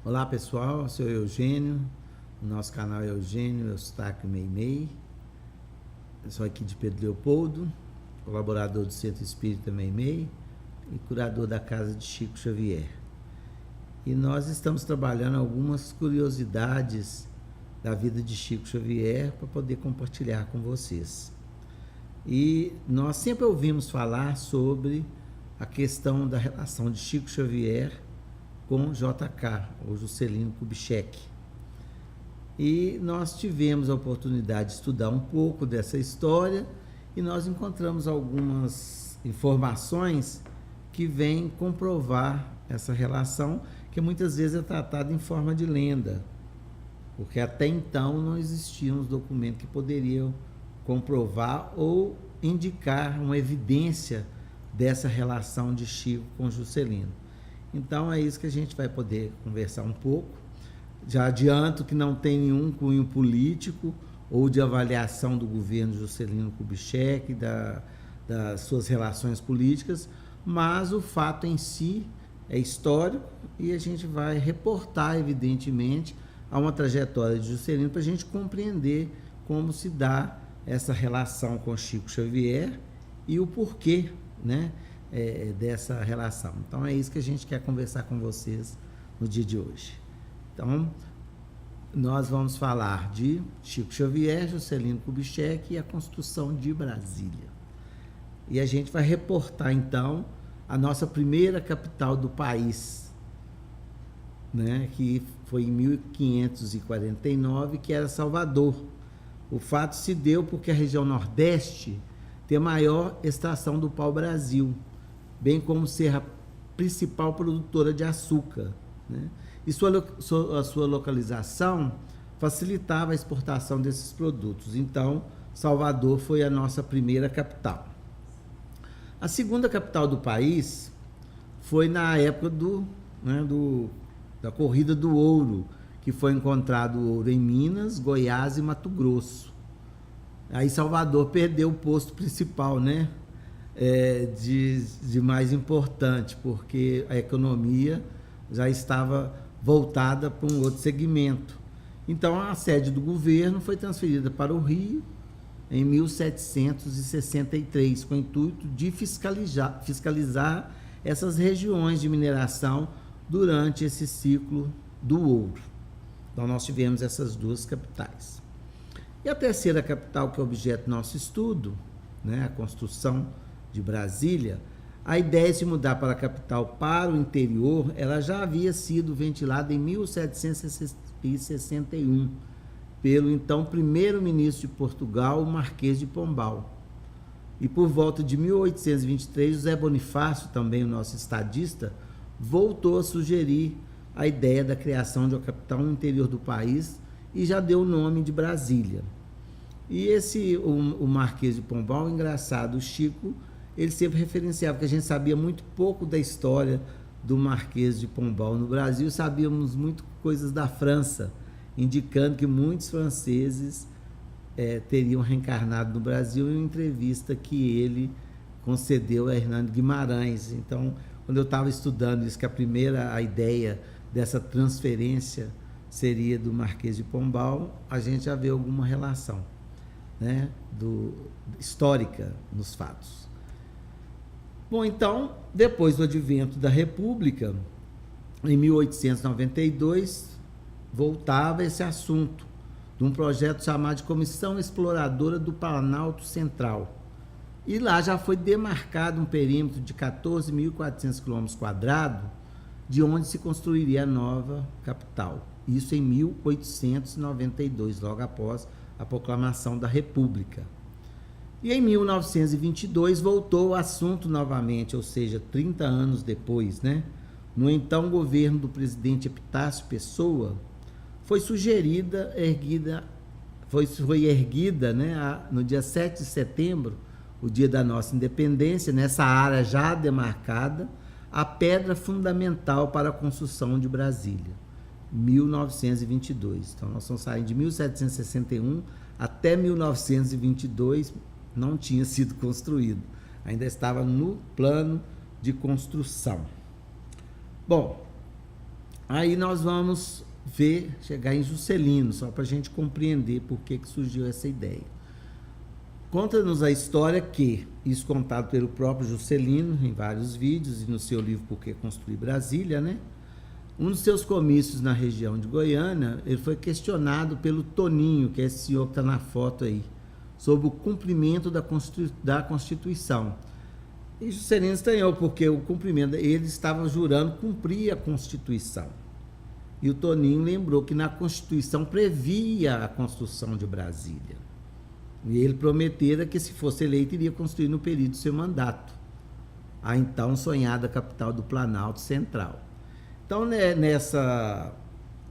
Olá pessoal, eu sou Eugênio, o nosso canal é Eugênio Eustáquio Meimei, eu sou aqui de Pedro Leopoldo, colaborador do Centro Espírita Meimei e curador da Casa de Chico Xavier. E nós estamos trabalhando algumas curiosidades da vida de Chico Xavier para poder compartilhar com vocês. E nós sempre ouvimos falar sobre a questão da relação de Chico Xavier com JK, ou Juscelino Kubitschek. E nós tivemos a oportunidade de estudar um pouco dessa história e nós encontramos algumas informações que vêm comprovar essa relação, que muitas vezes é tratada em forma de lenda, porque até então não existiam os documentos que poderiam comprovar ou indicar uma evidência dessa relação de Chico com Juscelino. Então é isso que a gente vai poder conversar um pouco. Já adianto que não tem nenhum cunho político ou de avaliação do governo Juscelino Kubitschek, das suas relações políticas, mas o fato em si é histórico e a gente vai reportar, evidentemente, a uma trajetória de Juscelino para a gente compreender como se dá essa relação com Chico Xavier e o porquê, né, dessa relação. Então é isso que a gente quer conversar com vocês no dia de hoje. Então nós vamos falar de Chico Xavier, Juscelino Kubitschek e a construção de Brasília. E a gente vai reportar então a nossa primeira capital do país, né, que foi em 1549, que era Salvador. O fato se deu porque a região Nordeste tem a maior extração do pau-brasil, bem como ser a principal produtora de açúcar, né? E a sua localização facilitava a exportação desses produtos. Então, Salvador foi a nossa primeira capital. A segunda capital do país foi na época da corrida do ouro, que foi encontrado ouro em Minas, Goiás e Mato Grosso. Aí Salvador perdeu o posto principal, né? De mais importante, porque a economia já estava voltada para um outro segmento. Então a sede do governo foi transferida para o Rio em 1763, com o intuito de fiscalizar essas regiões de mineração durante esse ciclo do ouro. Então nós tivemos essas duas capitais. E a terceira capital, que é objeto do nosso estudo, né, a construção de Brasília, a ideia de se mudar para a capital para o interior, ela já havia sido ventilada em 1761 pelo então primeiro-ministro de Portugal, o Marquês de Pombal. E por volta de 1823, José Bonifácio, também o nosso estadista, voltou a sugerir a ideia da criação de uma capital no interior do país e já deu o nome de Brasília. E o Marquês de Pombal, engraçado, o Chico, ele sempre referenciava, porque a gente sabia muito pouco da história do Marquês de Pombal no Brasil, sabíamos muito coisas da França, indicando que muitos franceses teriam reencarnado no Brasil, em uma entrevista que ele concedeu a Hernando Guimarães. Então, quando eu estava estudando isso, que a ideia dessa transferência seria do Marquês de Pombal, a gente já vê alguma relação, né, histórica nos fatos. Bom, então, depois do advento da República, em 1892, voltava esse assunto de um projeto chamado de Comissão Exploradora do Planalto Central. E lá já foi demarcado um perímetro de 14.400 km², de onde se construiria a nova capital. Isso em 1892, logo após a proclamação da República. E em 1922 voltou o assunto novamente, ou seja, 30 anos depois, né? No então governo do presidente Epitácio Pessoa, foi erguida, né, no dia 7 de setembro, o dia da nossa independência, nessa área já demarcada, a pedra fundamental para a construção de Brasília, 1922. Então nós estamos saindo de 1761 até 1922, não tinha sido construído, ainda estava no plano de construção. Bom, Aí nós vamos chegar em Juscelino, só para a gente compreender por que surgiu essa ideia. Conta-nos a história que, isso contado pelo próprio Juscelino, em vários vídeos, e no seu livro Por que Construir Brasília, né? Um dos seus comícios na região de Goiânia, ele foi questionado pelo Toninho, que é esse senhor que está na foto aí, sobre o cumprimento da Constituição. E Juscelino estranhou, porque o cumprimento, ele estava jurando cumprir a Constituição. E o Toninho lembrou que na Constituição previa a construção de Brasília. E ele prometera que, se fosse eleito, iria construir no período do seu mandato a então sonhada capital do Planalto Central. Então, né,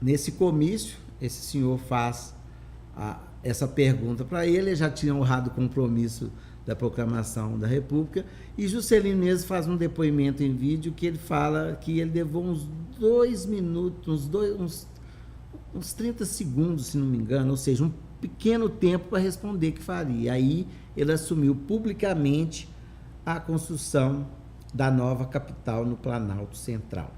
nesse comício, esse senhor faz essa pergunta para ele já tinha honrado o compromisso da proclamação da República, e Juscelino mesmo faz um depoimento em vídeo que ele fala que ele levou uns 2 minutos, uns 30 segundos, se não me engano, ou seja, um pequeno tempo para responder que faria. Aí ele assumiu publicamente a construção da nova capital no Planalto Central.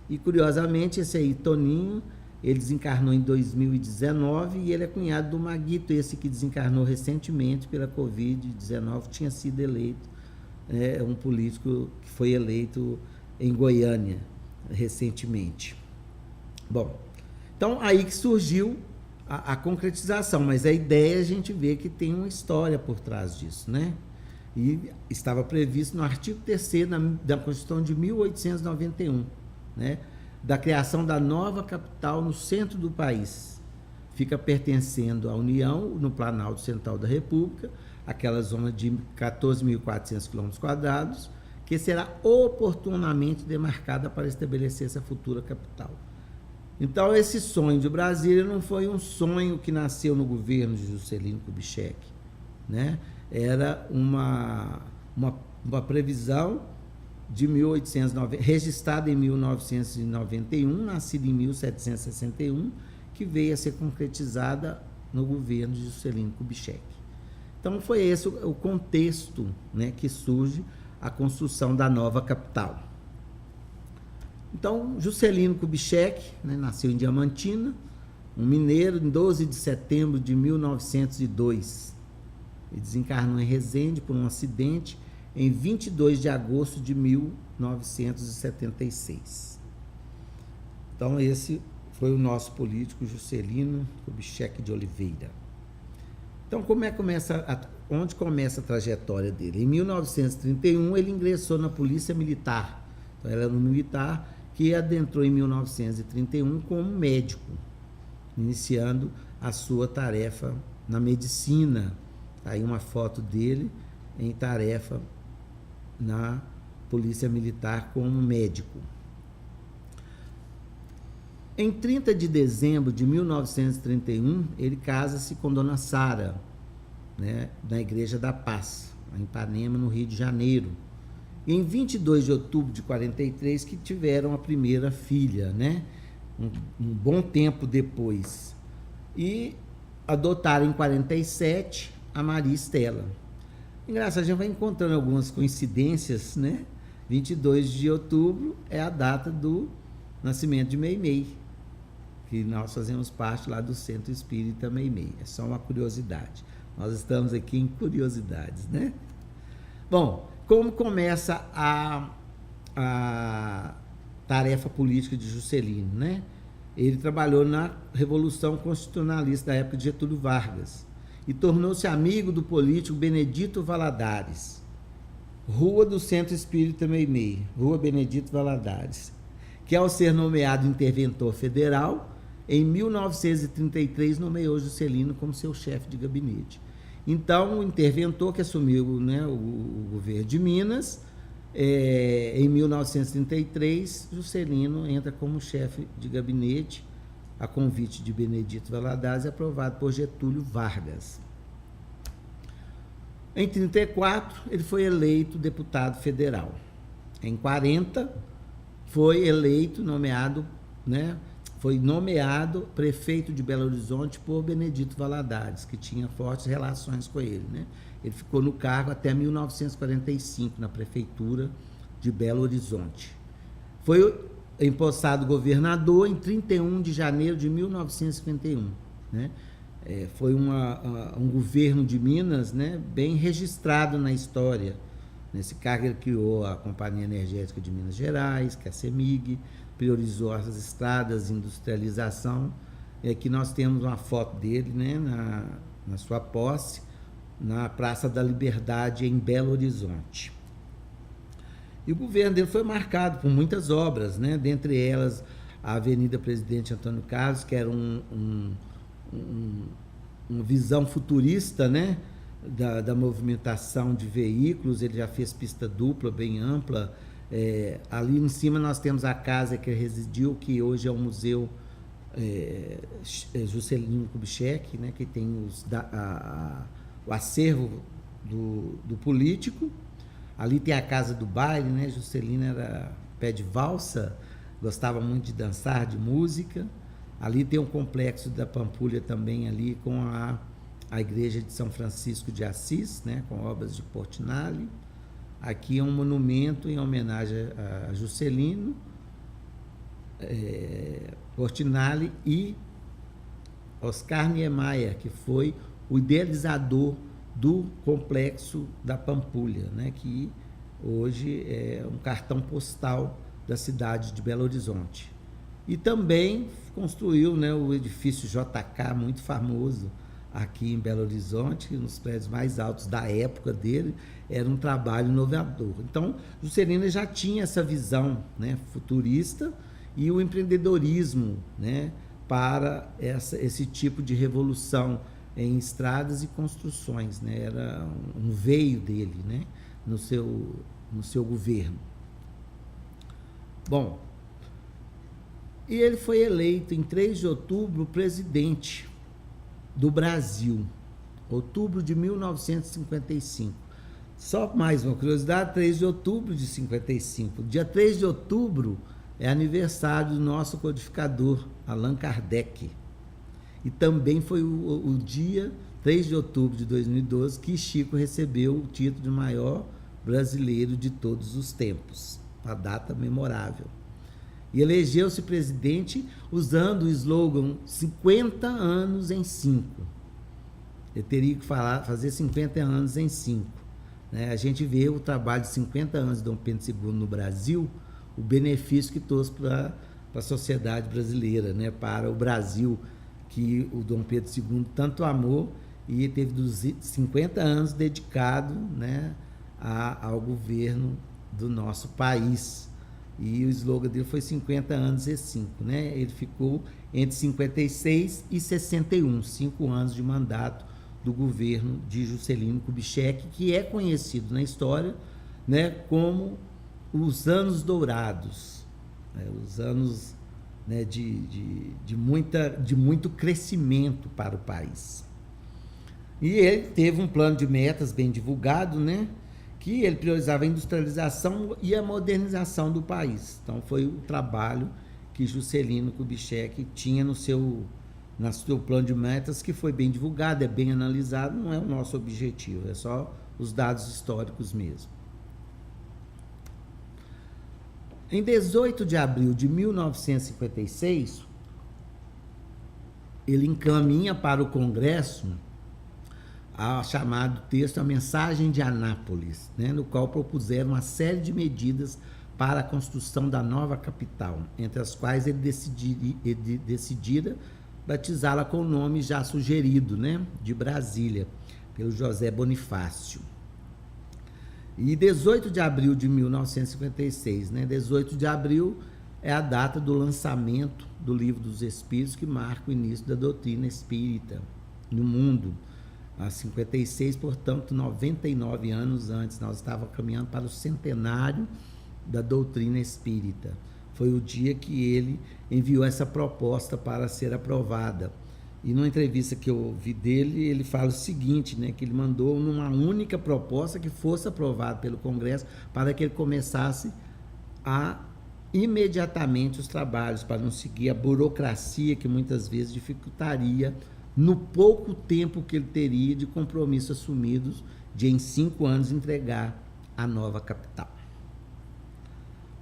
E, curiosamente, esse aí, Toninho, ele desencarnou em 2019 e ele é cunhado do Maguito, esse que desencarnou recentemente pela Covid-19, tinha sido eleito, um político que foi eleito em Goiânia recentemente. Bom, então aí que surgiu a concretização, mas a ideia a gente vê que tem uma história por trás disso, né? E estava previsto no artigo 3º da Constituição de 1891, né? Da criação da nova capital no centro do país. Fica pertencendo à União, no Planalto Central da República, aquela zona de 14.400 km², que será oportunamente demarcada para estabelecer essa futura capital. Então, esse sonho de Brasília não foi um sonho que nasceu no governo de Juscelino Kubitschek, né? Era uma previsão de 1890, registrada em 1991, nascida em 1761, que veio a ser concretizada no governo de Juscelino Kubitschek. Então, foi esse o contexto, né, que surge a construção da nova capital. Então, Juscelino Kubitschek, né, nasceu em Diamantina, um mineiro, em 12 de setembro de 1902. Ele desencarnou em Resende por um acidente em 22 de agosto de 1976. Então, esse foi o nosso político Juscelino Kubitschek de Oliveira. Então, onde começa a trajetória dele? Em 1931, ele ingressou na Polícia Militar. Então, ele era um militar que adentrou em 1931 como médico, iniciando a sua tarefa na medicina. Aí uma foto dele em tarefa na Polícia Militar como médico. Em 30 de dezembro de 1931, ele casa-se com Dona Sara, né, na Igreja da Paz, em Ipanema, no Rio de Janeiro. E em 22 de outubro de 43, que tiveram a primeira filha, né, um bom tempo depois. E adotaram em 47 a Maria Estela. Engraçado, a gente vai encontrando algumas coincidências, né? 22 de outubro é a data do nascimento de Meimei, que nós fazemos parte lá do Centro Espírita Meimei. É só uma curiosidade. Nós estamos aqui em curiosidades, né? Bom, como começa a tarefa política de Juscelino, né? Ele trabalhou na Revolução Constitucionalista da época de Getúlio Vargas e tornou-se amigo do político Benedito Valadares. Rua do Centro Espírita Meimei, Rua Benedito Valadares, que ao ser nomeado interventor federal, em 1933 nomeou Juscelino como seu chefe de gabinete. Então, o interventor que assumiu, né, o governo de Minas, em 1933, Juscelino entra como chefe de gabinete, a convite de Benedito Valadares, aprovado por Getúlio Vargas. Em 1934, ele foi eleito deputado federal. Em 40, foi nomeado prefeito de Belo Horizonte por Benedito Valadares, que tinha fortes relações com ele, né? Ele ficou no cargo até 1945, na prefeitura de Belo Horizonte. Foi empossado governador em 31 de janeiro de 1951, né? Foi um governo de Minas, né, bem registrado na história. Nesse cargo ele criou a Companhia Energética de Minas Gerais, que é a CEMIG, priorizou as estradas, industrialização. E aqui nós temos uma foto dele, né, na sua posse, na Praça da Liberdade, em Belo Horizonte. E o governo dele foi marcado por muitas obras, né, dentre elas a Avenida Presidente Antônio Carlos, que era uma visão futurista, né, da movimentação de veículos. Ele já fez pista dupla, bem ampla. Ali em cima nós temos a casa que ele residiu, que hoje é o Museu Juscelino Kubitschek, né, que tem o acervo do político. Ali tem a casa do baile, né? Juscelino era pé de valsa, gostava muito de dançar, de música. Ali tem um complexo da Pampulha também, ali com a igreja de São Francisco de Assis, né, com obras de Portinari. Aqui é um monumento em homenagem a Juscelino, Portinari e Oscar Niemeyer, que foi o idealizador do complexo da Pampulha, né, que hoje é um cartão postal da cidade de Belo Horizonte. E também construiu, né, o edifício JK, muito famoso aqui em Belo Horizonte, nos prédios mais altos da época dele. Era um trabalho inovador. Então, Juscelino já tinha essa visão, né, futurista, e o empreendedorismo, né, para esse tipo de revolução em estradas e construções, né? Era um veio dele, né, no seu governo. Bom, e ele foi eleito em 3 de outubro presidente do Brasil, outubro de 1955. Só mais uma curiosidade: 3 de outubro de 55. Dia 3 de outubro é aniversário do nosso codificador Allan Kardec. E também foi o dia 3 de outubro de 2012 que Chico recebeu o título de maior brasileiro de todos os tempos. Uma data memorável. E elegeu-se presidente usando o slogan 50 anos em 5. Ele teria que fazer 50 anos em 5. Né? A gente vê o trabalho de 50 anos de Dom Pedro II no Brasil, o benefício que trouxe para a sociedade brasileira, né? Para o Brasil, que o Dom Pedro II tanto amou, e teve 50 anos dedicado, né, ao governo do nosso país. E o slogan dele foi 50 anos e 5, né? Ele ficou entre 56 e 61, 5 anos de mandato do governo de Juscelino Kubitschek, que é conhecido na história, né, como os anos dourados, né, os anos, né, de muito crescimento para o país. E ele teve um plano de metas bem divulgado, né, que ele priorizava a industrialização e a modernização do país. Então foi o trabalho que Juscelino Kubitschek tinha no seu plano de metas, que foi bem divulgado, é bem analisado. Não é o nosso objetivo, é só os dados históricos mesmo. Em 18 de abril de 1956, ele encaminha para o Congresso a chamado texto A Mensagem de Anápolis, né, no qual propuseram uma série de medidas para a construção da nova capital, entre as quais ele decidira batizá-la com o nome já sugerido, né, de Brasília, pelo José Bonifácio. E 18 de abril de 1956, né, 18 de abril é a data do lançamento do Livro dos Espíritos, que marca o início da doutrina espírita no mundo. A 56, portanto, 99 anos antes, nós estávamos caminhando para o centenário da doutrina espírita. Foi o dia que ele enviou essa proposta para ser aprovada. E numa entrevista que eu ouvi dele, ele fala o seguinte, né, que ele mandou numa única proposta que fosse aprovada pelo Congresso, para que ele começasse imediatamente os trabalhos, para não seguir a burocracia que muitas vezes dificultaria, no pouco tempo que ele teria de compromissos assumidos, de em 5 anos entregar a nova capital.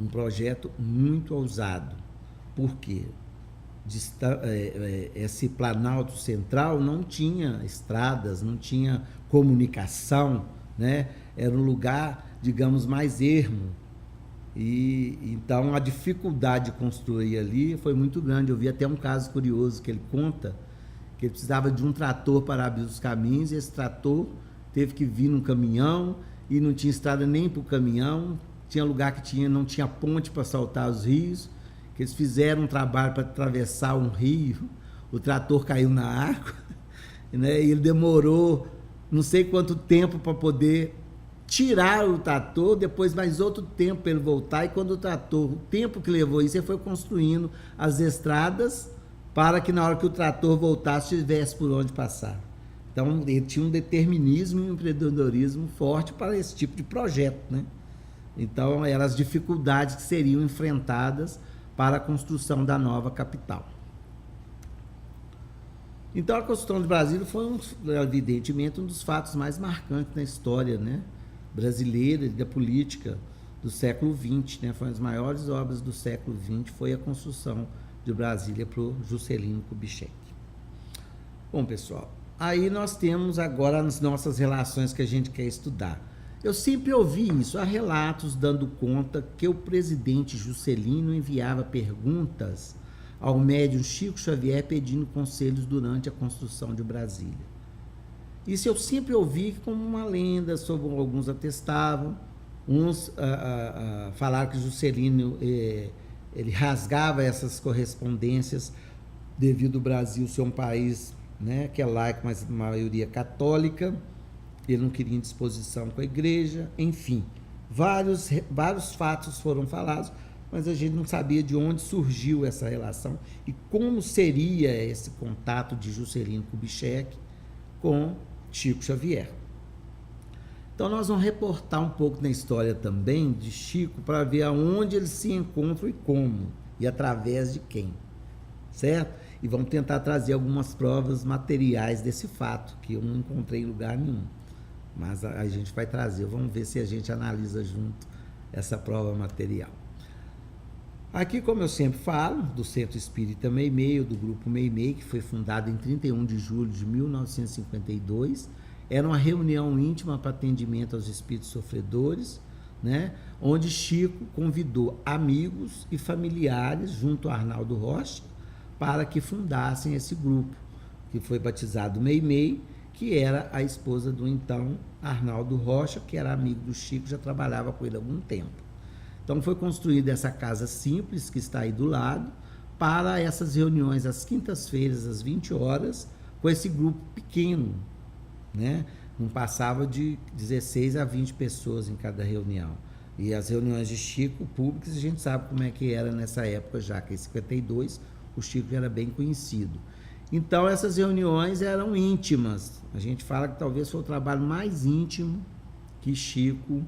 um projeto muito ousado. Por quê? Esse Planalto Central não tinha estradas, não tinha comunicação, né? Era um lugar, digamos, mais ermo. E então a dificuldade de construir ali foi muito grande. Eu vi até um caso curioso que ele conta que ele precisava de um trator para abrir os caminhos, e esse trator teve que vir num caminhão e não tinha estrada nem para o caminhão. Tinha lugar que não tinha ponte para saltar os rios, que eles fizeram um trabalho para atravessar um rio, o trator caiu na água, né? E ele demorou não sei quanto tempo para poder tirar o trator, depois mais outro tempo para ele voltar, e quando o tempo que levou isso, ele foi construindo as estradas para que na hora que o trator voltasse, tivesse por onde passar. Então, ele tinha um determinismo e um empreendedorismo forte para esse tipo de projeto, né? Então, eram as dificuldades que seriam enfrentadas para a construção da nova capital. Então, a construção de Brasília foi, evidentemente, um dos fatos mais marcantes na história, né, brasileira e da política do século XX, né? Foi uma das maiores obras do século XX, foi a construção de Brasília para o Juscelino Kubitschek. Bom, pessoal, aí nós temos agora as nossas relações que a gente quer estudar. Eu sempre ouvi isso, há relatos dando conta que o presidente Juscelino enviava perguntas ao médium Chico Xavier pedindo conselhos durante a construção de Brasília. Isso eu sempre ouvi como uma lenda, sobre alguns atestavam, uns falaram que Juscelino ele rasgava essas correspondências devido ao Brasil ser um país, né, que é laico, mas a maioria católica. Ele não queria indisposição com a igreja, enfim. Vários fatos foram falados, mas a gente não sabia de onde surgiu essa relação e como seria esse contato de Juscelino Kubitschek com Chico Xavier. Então nós vamos reportar um pouco na história também de Chico para ver aonde eles se encontram e como, e através de quem, certo? E vamos tentar trazer algumas provas materiais desse fato, que eu não encontrei em lugar nenhum. Mas a gente vai trazer, vamos ver se a gente analisa junto essa prova material. Aqui, como eu sempre falo, do Centro Espírita Meimei, do Grupo Meimei, que foi fundado em 31 de julho de 1952, era uma reunião íntima para atendimento aos espíritos sofredores, né? Onde Chico convidou amigos e familiares, junto a Arnaldo Rocha, para que fundassem esse grupo, que foi batizado Meimei, que era a esposa do então Arnaldo Rocha, que era amigo do Chico, já trabalhava com ele há algum tempo. Então foi construída essa casa simples, que está aí do lado, para essas reuniões às quintas-feiras, às 20 horas, com esse grupo pequeno, né? Não passava de 16 a 20 pessoas em cada reunião. E as reuniões de Chico públicas, a gente sabe como é que era nessa época já, que em 52 o Chico já era bem conhecido. Então essas reuniões eram íntimas. A gente fala que talvez foi o trabalho mais íntimo que Chico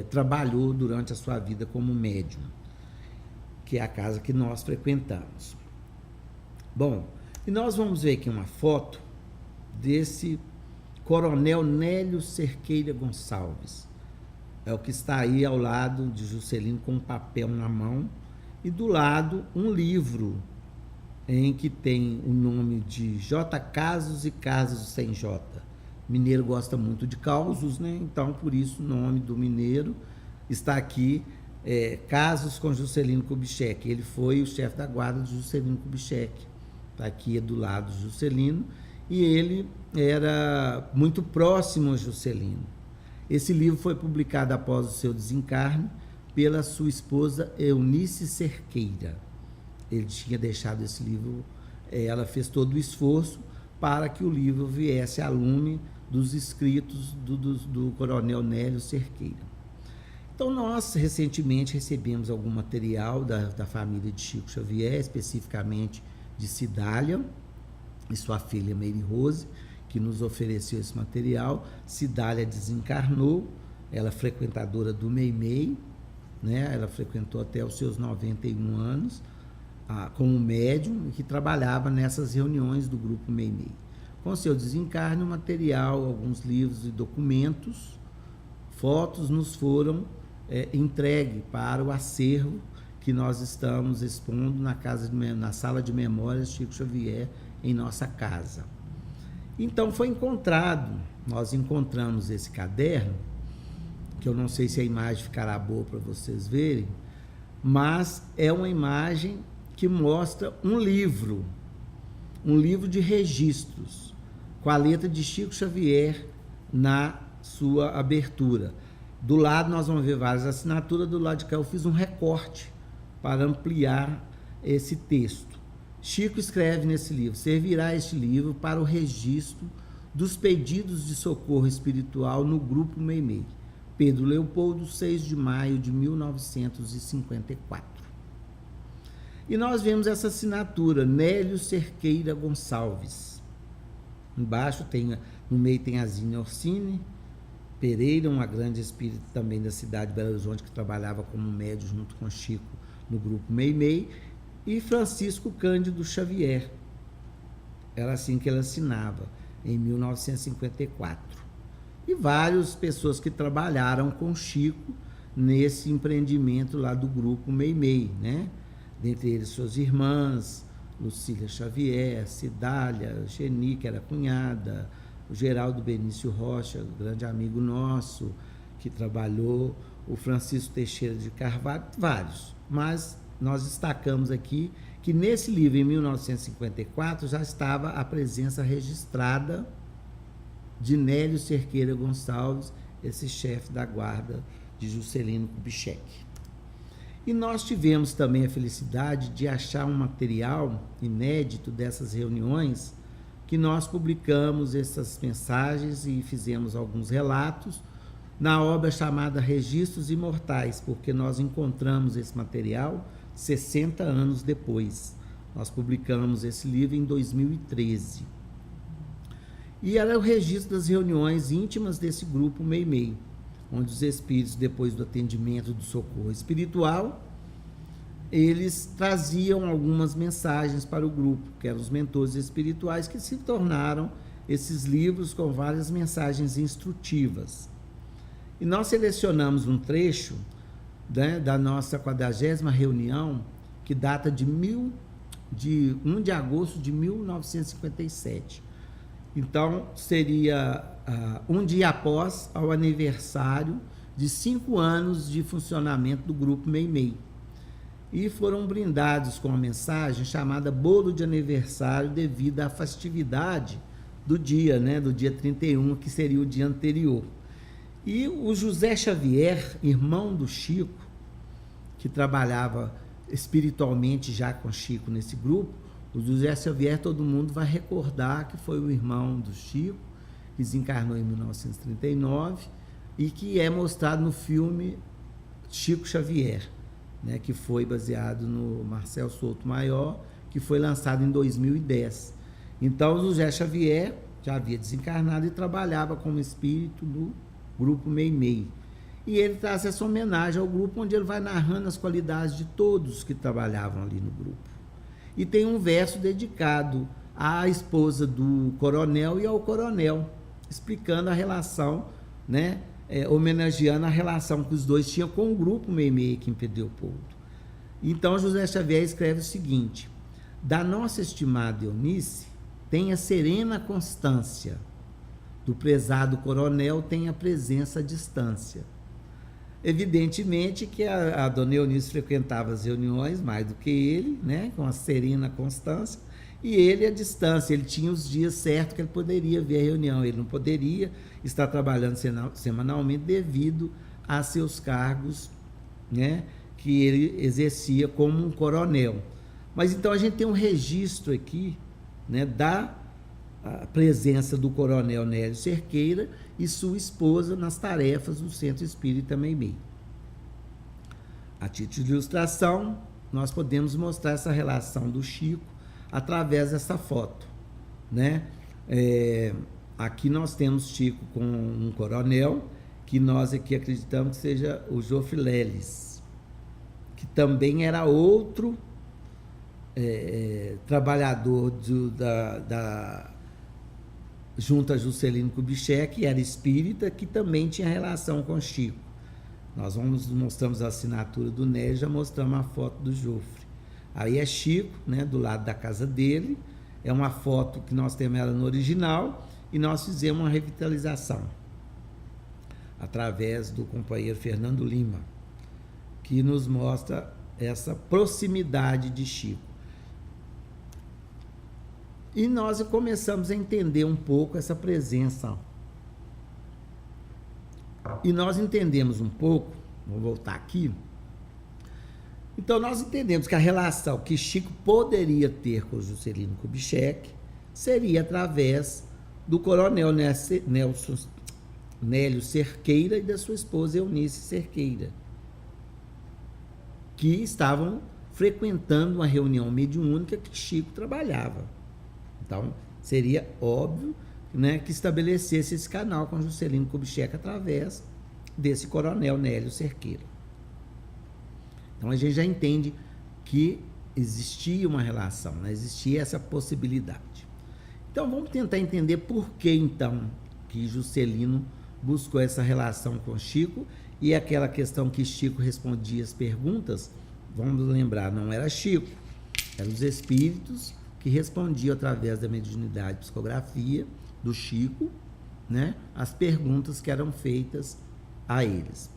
trabalhou durante a sua vida como médium, que é a casa que nós frequentamos. Bom, e nós vamos ver aqui uma foto desse Coronel Nélio Cerqueira Gonçalves. É o que está aí ao lado de Juscelino com um papel na mão, e do lado um livro em que tem o nome de J. Casos e Casos sem J. Mineiro gosta muito de causos, né? Então, por isso, o nome do mineiro está aqui, Casos com Juscelino Kubitschek. Ele foi o chefe da guarda de Juscelino Kubitschek. Está aqui do lado de Juscelino, e ele era muito próximo a Juscelino. Esse livro foi publicado após o seu desencarne pela sua esposa Eunice Cerqueira. Ele tinha deixado esse livro, ela fez todo o esforço para que o livro viesse a lume dos escritos do Coronel Nélio Cerqueira. Então, nós recentemente recebemos algum material da família de Chico Xavier, especificamente de Cidália e sua filha Meire Rose, que nos ofereceu esse material. Cidália desencarnou, ela é frequentadora do Meimei, né? Ela frequentou até os seus 91 anos, como médium, que trabalhava nessas reuniões do Grupo Meimei. Com seu desencarne, o material, alguns livros e documentos, fotos nos foram entregue para o acervo que nós estamos expondo na sala de memórias Chico Xavier, em nossa casa. Então nós encontramos esse caderno, que eu não sei se a imagem ficará boa para vocês verem, mas é uma imagem que mostra um livro de registros, com a letra de Chico Xavier na sua abertura. Do lado nós vamos ver várias assinaturas, do lado de cá eu fiz um recorte para ampliar esse texto. Chico escreve nesse livro: servirá este livro para o registro dos pedidos de socorro espiritual no Grupo Meimei. Pedro Leopoldo, 6 de maio de 1954. E nós vemos essa assinatura, Nélio Cerqueira Gonçalves. Embaixo no meio tem a Zina Orsini Pereira, uma grande espírita também da cidade de Belo Horizonte, que trabalhava como médium junto com Chico no Grupo Meimei, e Francisco Cândido Xavier. Era assim que ele assinava, em 1954. E várias pessoas que trabalharam com Chico nesse empreendimento lá do Grupo Meimei, né? Dentre eles suas irmãs, Lucília Xavier, Cidália, Geni, que era cunhada, o Geraldo Benício Rocha, grande amigo nosso, que trabalhou, o Francisco Teixeira de Carvalho, vários. Mas nós destacamos aqui que nesse livro, em 1954, já estava a presença registrada de Nélio Cerqueira Gonçalves, esse chefe da guarda de Juscelino Kubitschek. E nós tivemos também a felicidade de achar um material inédito dessas reuniões, que nós publicamos essas mensagens e fizemos alguns relatos na obra chamada Registros Imortais, porque nós encontramos esse material 60 anos depois. Nós publicamos esse livro em 2013. E era o registro das reuniões íntimas desse grupo Meimei, onde os espíritos, depois do atendimento do socorro espiritual, eles traziam algumas mensagens para o grupo, que eram os mentores espirituais, que se tornaram esses livros com várias mensagens instrutivas. E nós selecionamos um trecho, né, da nossa 40ª reunião, que data de 1 de agosto de 1957. Então, seria um dia após ao aniversário de 5 anos de funcionamento do Grupo Meimei. E foram brindados com uma mensagem chamada Bolo de Aniversário, devido à festividade do dia, né, do dia 31, que seria o dia anterior. E o José Xavier, irmão do Chico, que trabalhava espiritualmente já com Chico nesse grupo, o José Xavier, todo mundo vai recordar que foi o irmão do Chico, que desencarnou em 1939, e que é mostrado no filme Chico Xavier, né, que foi baseado no Marcel Souto Maior, que foi lançado em 2010. Então, o José Xavier já havia desencarnado e trabalhava como espírito no Grupo Meimei. E ele traz essa homenagem ao grupo, onde ele vai narrando as qualidades de todos que trabalhavam ali no grupo. E tem um verso dedicado à esposa do coronel e ao coronel, explicando a relação, né, homenageando a relação que os dois tinham com o Grupo Meimei aqui em Pedro Leopoldo. Então, José Xavier escreve o seguinte: da nossa estimada Eunice, tenha serena constância, do prezado coronel tenha presença à distância. Evidentemente que a dona Eunice frequentava as reuniões mais do que ele, né, com a serena constância, e ele à distância. Ele tinha os dias certos que ele poderia ver a reunião, ele não poderia estar trabalhando semanalmente devido a seus cargos, né, que ele exercia como um coronel. Mas então a gente tem um registro aqui, né, da presença do coronel Nélio Cerqueira e sua esposa nas tarefas do Centro Espírita Meimei. A título de ilustração, nós podemos mostrar essa relação do Chico através dessa foto, né? Aqui nós temos Chico com um coronel, que nós aqui acreditamos que seja o Jofre Leles, que também era outro trabalhador junto a Juscelino Kubitschek, que era espírita, que também tinha relação com Chico. Nós mostramos a assinatura do Nélio, já mostramos a foto do Jofre. Aí é Chico, né, do lado da casa dele. É uma foto que nós temos ela no original e nós fizemos uma revitalização através do companheiro Fernando Lima, que nos mostra essa proximidade de Chico. E nós começamos a entender um pouco essa presença. E nós entendemos um pouco, vou voltar aqui. Então nós entendemos que a relação que Chico poderia ter com Juscelino Kubitschek seria através do coronel Nélio Cerqueira e da sua esposa Eunice Cerqueira, que estavam frequentando uma reunião mediúnica que Chico trabalhava. Então, seria óbvio, né, que estabelecesse esse canal com Juscelino Kubitschek através desse coronel Nélio Cerqueira. Então, a gente já entende que existia uma relação, né, existia essa possibilidade. Então, vamos tentar entender por que, então, que Juscelino buscou essa relação com Chico, e aquela questão que Chico respondia as perguntas, vamos lembrar, não era Chico, eram os espíritos que respondiam através da mediunidade e psicografia do Chico, né, as perguntas que eram feitas a eles.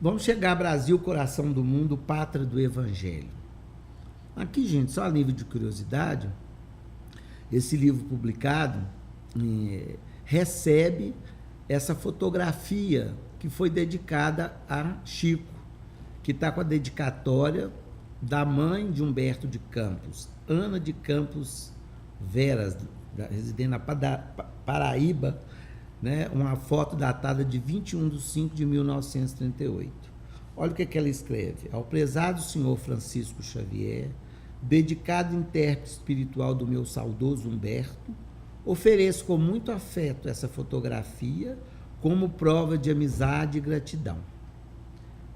Vamos chegar a Brasil, coração do mundo, pátria do Evangelho. Aqui, gente, só a nível de curiosidade, esse livro publicado recebe essa fotografia que foi dedicada a Chico, que está com a dedicatória da mãe de Humberto de Campos, Ana de Campos Veras, residente na Paraíba, né? Uma foto datada de 21/5/1938. Olha o que ela escreve. Ao prezado senhor Francisco Xavier, dedicado intérprete espiritual do meu saudoso Humberto, ofereço com muito afeto essa fotografia como prova de amizade e gratidão.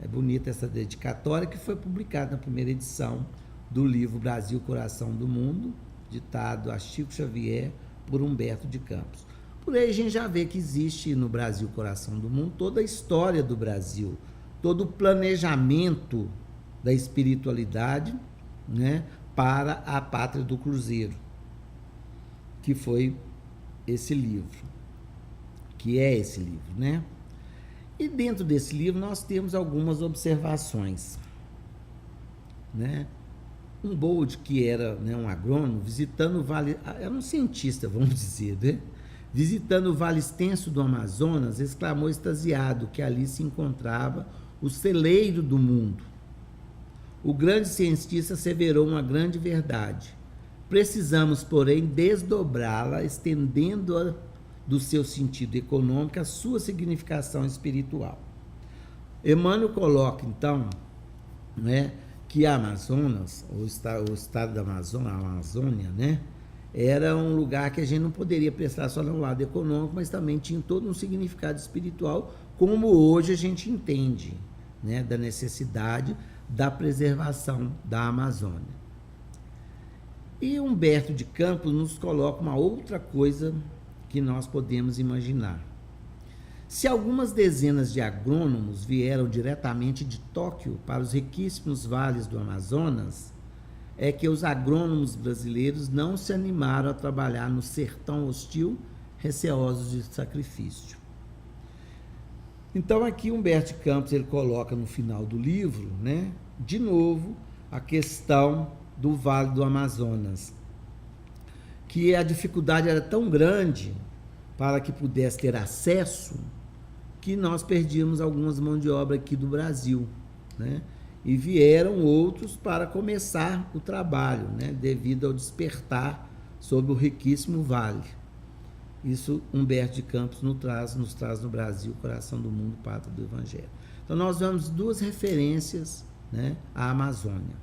É bonita essa dedicatória, que foi publicada na primeira edição do livro Brasil, Coração do Mundo, ditado a Chico Xavier por Humberto de Campos. Por aí a gente já vê que existe no Brasil, Coração do Mundo, toda a história do Brasil, todo o planejamento da espiritualidade, né, para a pátria do Cruzeiro, que foi esse livro, que é esse livro, né? E dentro desse livro nós temos algumas observações, né? Um Bold, que era, né, um agrônomo, visitando o vale, era um cientista, vamos dizer, né? Visitando o vale extenso do Amazonas, exclamou extasiado que ali se encontrava o celeiro do mundo. O grande cientista asseverou uma grande verdade. Precisamos, porém, desdobrá-la, estendendo-a do seu sentido econômico à sua significação espiritual. Emmanuel coloca, então, né, que a Amazonas, o estado da Amazônia, a Amazônia, né, era um lugar que a gente não poderia prestar só no lado econômico, mas também tinha todo um significado espiritual, como hoje a gente entende, né, da necessidade da preservação da Amazônia. E Humberto de Campos nos coloca uma outra coisa que nós podemos imaginar. Se algumas dezenas de agrônomos vieram diretamente de Tóquio para os riquíssimos vales do Amazonas, é que os agrônomos brasileiros não se animaram a trabalhar no sertão hostil, receosos de sacrifício. Então aqui Humberto de Campos ele coloca no final do livro, né, de novo a questão do Vale do Amazonas, que a dificuldade era tão grande para que pudesse ter acesso, que nós perdíamos algumas mãos de obra aqui do Brasil, né? E vieram outros para começar o trabalho, né? Devido ao despertar sobre o riquíssimo vale. Isso Humberto de Campos nos traz no Brasil, Coração do Mundo, Pátria do Evangelho. Então nós vemos duas referências, né, à Amazônia,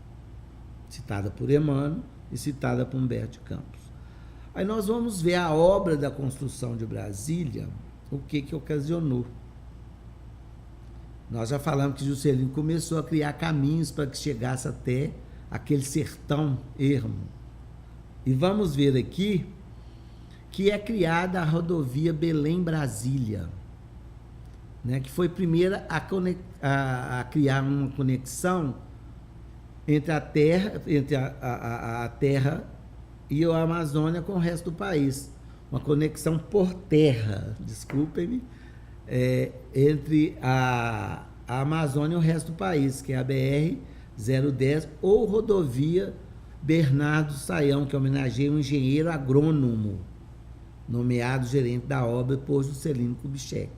citada por Emmanuel e citada por Humberto de Campos. Aí nós vamos ver a obra da construção de Brasília, o que ocasionou. Nós já falamos que Juscelino começou a criar caminhos para que chegasse até aquele sertão ermo. E vamos ver aqui que é criada a rodovia Belém-Brasília. né, que foi primeira a criar uma conexão entre a terra e a Amazônia com o resto do país. Uma conexão por terra, desculpem-me, entre a Amazônia e o resto do país, que é a BR-010 ou rodovia Bernardo Saião, que homenageia um engenheiro agrônomo, nomeado gerente da obra por Juscelino Kubitschek.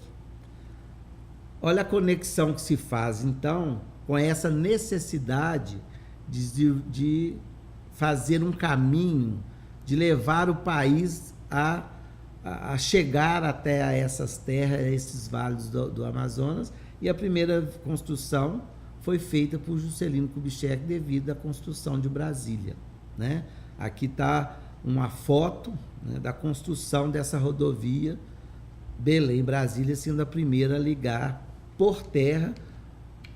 Olha a conexão que se faz, então, com essa necessidade de fazer um caminho, de levar o país a chegar até a essas terras, a esses vales do Amazonas, e a primeira construção foi feita por Juscelino Kubitschek devido à construção de Brasília, né? Aqui está uma foto, né, da construção dessa rodovia Belém-Brasília, sendo a primeira a ligar por terra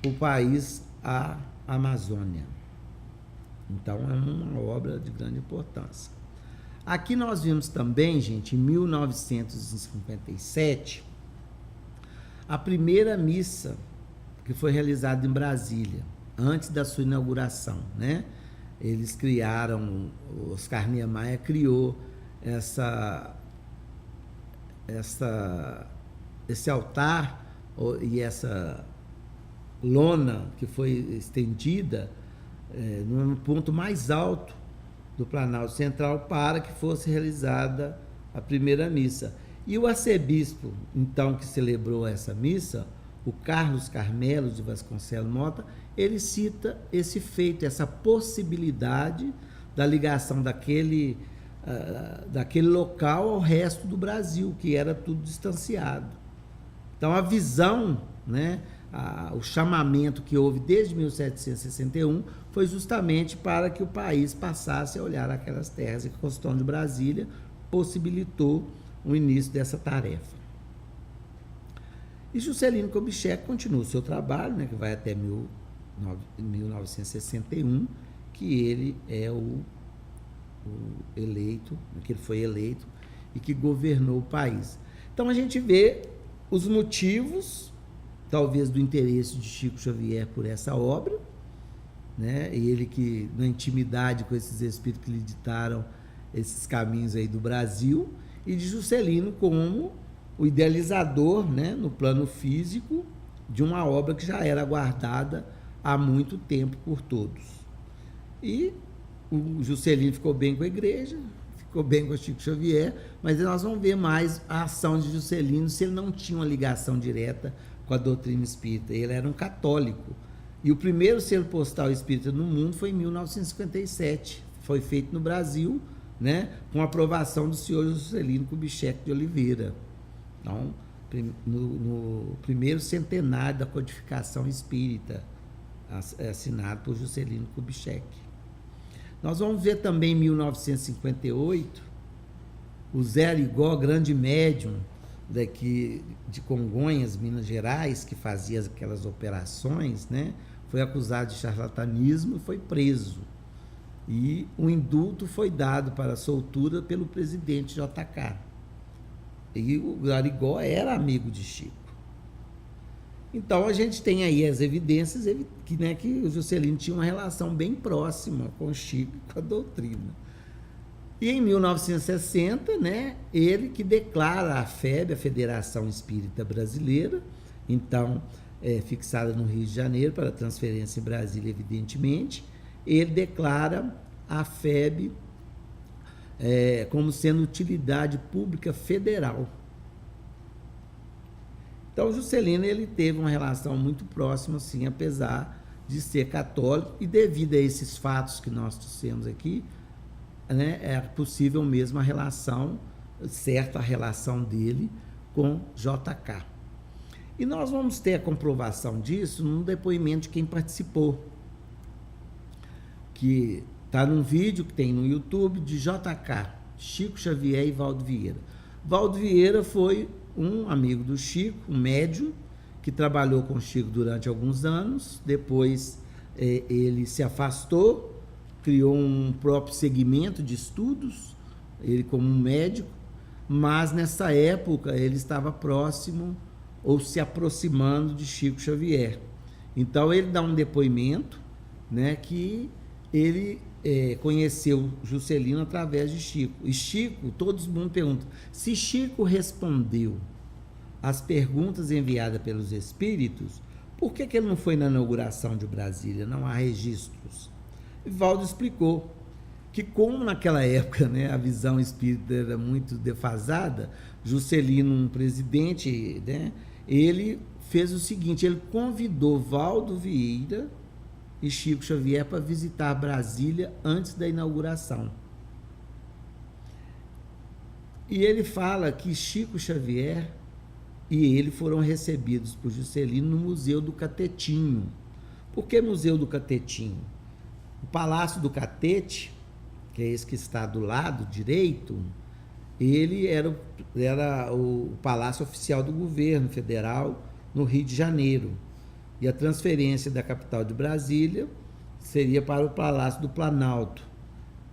o país à Amazônia. Então é uma obra de grande importância. Aqui nós vimos também, gente, em 1957, a primeira missa que foi realizada em Brasília, antes da sua inauguração, né? Eles criaram, Oscar Niemeyer criou esse altar e essa lona que foi estendida no ponto mais alto do Planalto Central para que fosse realizada a primeira missa. E o arcebispo, então, que celebrou essa missa, o Carlos Carmelo de Vasconcelos Mota, ele cita esse feito, essa possibilidade da ligação daquele local ao resto do Brasil, que era tudo distanciado. Então, a visão, né, o chamamento que houve desde 1761 foi justamente para que o país passasse a olhar aquelas terras, e a Constituição de Brasília possibilitou o início dessa tarefa. E Juscelino Kubitschek continua o seu trabalho, né, que vai até 1961, que ele é o eleito, que ele foi eleito e que governou o país. Então a gente vê os motivos, talvez, do interesse de Chico Xavier por essa obra, né? Ele que, na intimidade com esses espíritos que lhe ditaram esses caminhos aí do Brasil, e de Juscelino como o idealizador, né, no plano físico, de uma obra que já era aguardada há muito tempo por todos. E o Juscelino ficou bem com a igreja, ficou bem com o Chico Xavier, mas nós vamos ver mais a ação de Juscelino, se ele não tinha uma ligação direta com a doutrina espírita. Ele era um católico. E o primeiro selo postal espírita no mundo foi em 1957. Foi feito no Brasil, né, com a aprovação do senhor Juscelino Kubitschek de Oliveira. Então, no primeiro centenário da codificação espírita, assinado por Juscelino Kubitschek. Nós vamos ver também em 1958, o Zé Arigó, grande médium daqui de Congonhas, Minas Gerais, que fazia aquelas operações, né, foi acusado de charlatanismo e foi preso. E o indulto foi dado para a soltura pelo presidente JK. E o Arigó era amigo de Chico. Então a gente tem aí as evidências que, né, que o Juscelino tinha uma relação bem próxima com o Chico e com a doutrina. E em 1960, né, ele que declara a FEB, a Federação Espírita Brasileira, então fixada no Rio de Janeiro, para transferência em Brasília, evidentemente, ele declara a FEB como sendo utilidade pública federal. Então, o Juscelino, ele teve uma relação muito próxima, sim, apesar de ser católico, e devido a esses fatos que nós trouxemos aqui, né, é possível mesmo a relação, certa a relação dele com JK. E nós vamos ter a comprovação disso num depoimento de quem participou, que está num vídeo que tem no YouTube de JK, Chico Xavier e Valdo Vieira. Valdo Vieira foi um amigo do Chico, um médium, que trabalhou com o Chico durante alguns anos. Depois ele se afastou, criou um próprio segmento de estudos, ele como um médico, mas nessa época ele estava próximo ou se aproximando de Chico Xavier. Então ele dá um depoimento, né, que ele conheceu Juscelino através de Chico. E Chico, todo mundo pergunta, se Chico respondeu às perguntas enviadas pelos espíritos, por que ele não foi na inauguração de Brasília? Não há registros. E Valdo explicou que, como naquela época, né, a visão espírita era muito defasada, Juscelino, um presidente, né, ele fez o seguinte, ele convidou Valdo Vieira e Chico Xavier para visitar Brasília antes da inauguração. E ele fala que Chico Xavier e ele foram recebidos por Juscelino no Museu do Catetinho. Por que Museu do Catetinho? O Palácio do Catete, que é esse que está do lado direito, ele era o palácio oficial do governo federal no Rio de Janeiro. E a transferência da capital de Brasília seria para o Palácio do Planalto.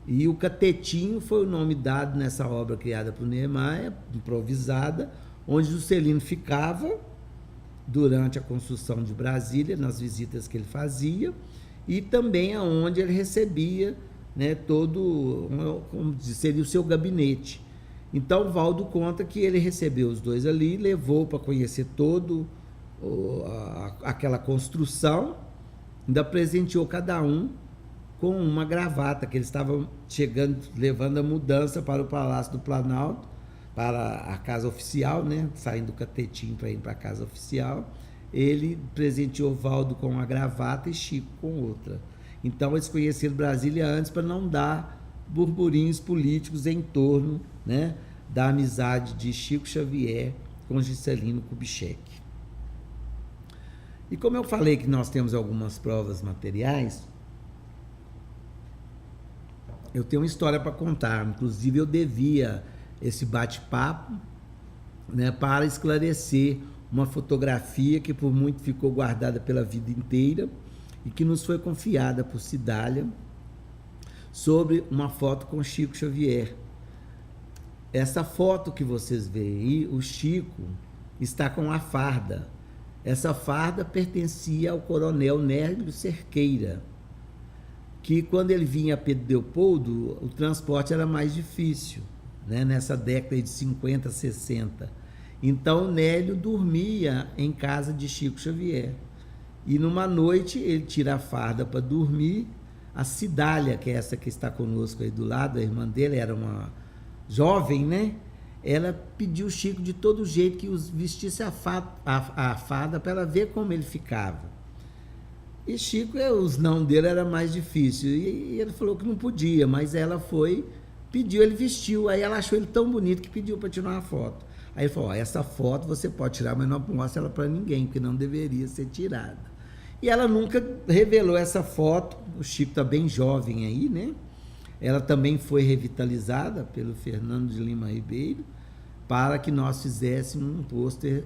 E o Catetinho foi o nome dado nessa obra criada por Niemeyer, improvisada, onde Juscelino ficava durante a construção de Brasília, nas visitas que ele fazia, e também aonde ele recebia, né, como seria o seu gabinete. Então, Valdo conta que ele recebeu os dois ali, levou para conhecer aquela construção, ainda presenteou cada um com uma gravata, que eles estavam chegando, levando a mudança para o Palácio do Planalto, para a casa oficial, né, saindo do Catetinho para ir para a casa oficial. Ele presenteou Valdo com uma gravata e Chico com outra. Então eles conheceram Brasília antes para não dar burburinhos políticos em torno, né, da amizade de Chico Xavier com Juscelino Kubitschek. E como eu falei que nós temos algumas provas materiais, eu tenho uma história para contar. Inclusive eu devia esse bate-papo, né, para esclarecer uma fotografia que por muito ficou guardada pela vida inteira e que nos foi confiada por Cidália, sobre uma foto com Chico Xavier. Essa foto que vocês veem aí, o Chico está com a farda. Essa farda pertencia ao coronel Nélio Cerqueira, que quando ele vinha a Pedro Leopoldo, o transporte era mais difícil, né, nessa década de 50, 60. Então Nélio dormia em casa de Chico Xavier. E numa noite ele tira a farda para dormir. A Cidália, que é essa que está conosco aí do lado, a irmã dele, era uma jovem, né? Ela pediu Chico de todo jeito que vestisse a farda para ela ver como ele ficava. E Chico, os não dele era mais difícil. E ele falou que não podia, mas ela foi, pediu, ele vestiu. Aí ela achou ele tão bonito que pediu para tirar uma foto. Aí ele falou, essa foto você pode tirar, mas não mostra ela para ninguém, porque não deveria ser tirada. E ela nunca revelou essa foto. O Chico está bem jovem aí, né? Ela também foi revitalizada pelo Fernando de Lima Ribeiro para que nós fizéssemos um pôster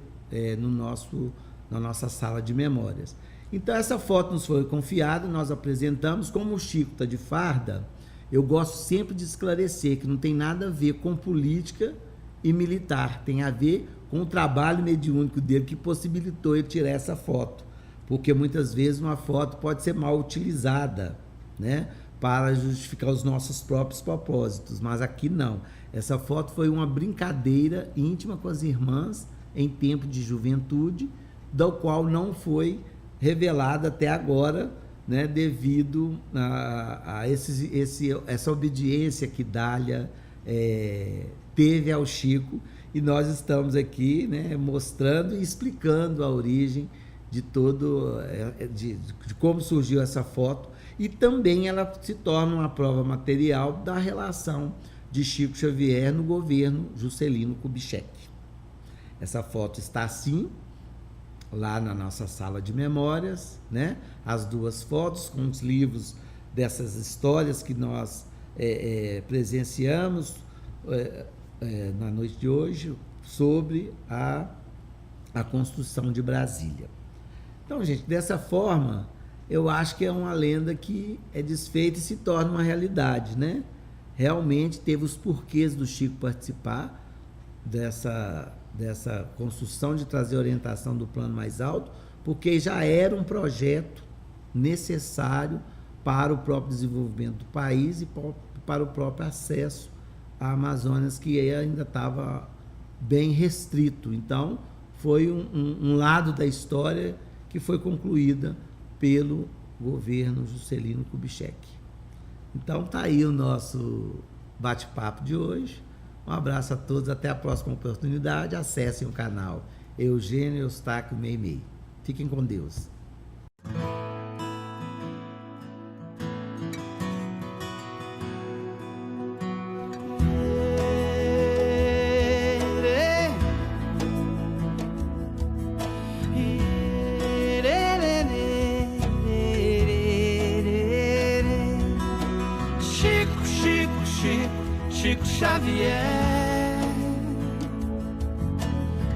na nossa sala de memórias. Então essa foto nos foi confiada, nós apresentamos. Como o Chico está de farda, eu gosto sempre de esclarecer que não tem nada a ver com política e militar, tem a ver com o trabalho mediúnico dele que possibilitou ele tirar essa foto, porque muitas vezes uma foto pode ser mal utilizada, né, para justificar os nossos próprios propósitos, mas aqui não. Essa foto foi uma brincadeira íntima com as irmãs em tempo de juventude, da qual não foi revelada até agora, né, devido a essa obediência que Dália teve ao Chico, e nós estamos aqui, né, mostrando e explicando a origem de como surgiu essa foto, e também ela se torna uma prova material da relação de Chico Xavier no governo Juscelino Kubitschek. Essa foto está assim, lá na nossa sala de memórias, né? As duas fotos com os livros dessas histórias que nós presenciamos na noite de hoje sobre a construção de Brasília. Então, gente, dessa forma, eu acho que é uma lenda que é desfeita e se torna uma realidade, né? Realmente teve os porquês do Chico participar dessa construção de trazer orientação do plano mais alto, porque já era um projeto necessário para o próprio desenvolvimento do país e para o próprio acesso à Amazônia, que ainda estava bem restrito. Então, foi um lado da história que foi concluída pelo governo Juscelino Kubitschek. Então, está aí o nosso bate-papo de hoje. Um abraço a todos, até a próxima oportunidade. Acessem o canal Eugênio Eustáquio Meimei. Fiquem com Deus. Chico Xavier,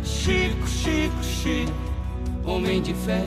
Chico, homem de fé.